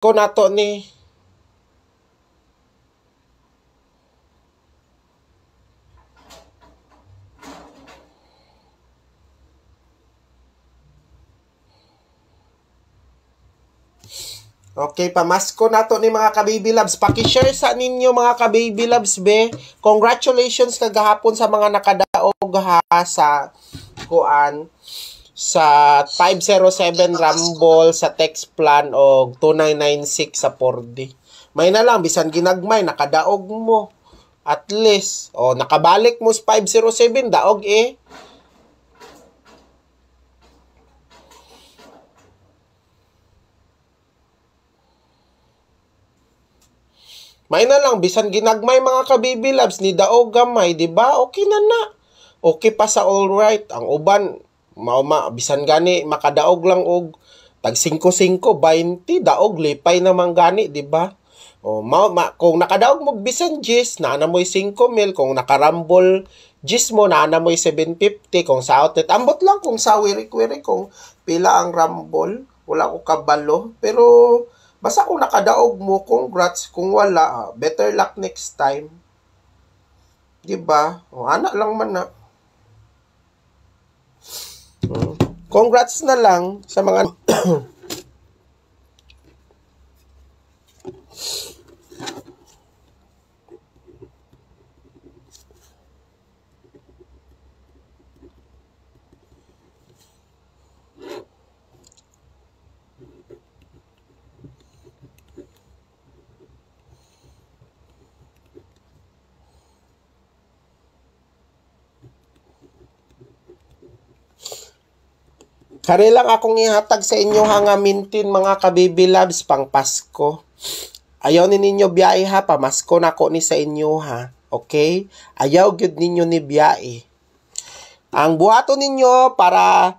ko nato ni Okay, pamasko na to ni mga ka-baby loves. Paki-share sa ninyo mga ka-baby loves, be. Congratulations kagahapon sa mga nakadaog ha sa kuan sa 507 Rumble sa text plan o 2996 sa 4D. May na lang bisan ginagmay nakadaog mo. At least nakabalik mo sa 507 daog eh. May na lang, bisan ginagmay mga ka-baby loves, ni daog gamay, di ba? Okay na na. Okay pa sa all right. Ang uban, bisan gani, makadaog lang og tag 5-5, 20, daog, lipay naman gani, di ba? Kung nakadaog mo bisan gis, naana mo'y 5 mil. Kung nakarambol gis mo, naana mo'y 750. Kung sa outlet, ambot lang kung sa wirik-wirik, kung pila ang rambol. Wala ko kabalo. Pero, basta kung nakadaog mo, congrats. Kung wala, better luck next time. Diba? Anak lang man na. Congrats na lang sa mga... Kari lang akong ihatag sa inyo nga mintin mga ka-baby loves pang Pasko. Ayaw ni ninyo biyahe ha, pamasko na ko ni sa inyo ha. Okay? Ayaw gyud ninyo ni biyahe. Ang buhato ninyo para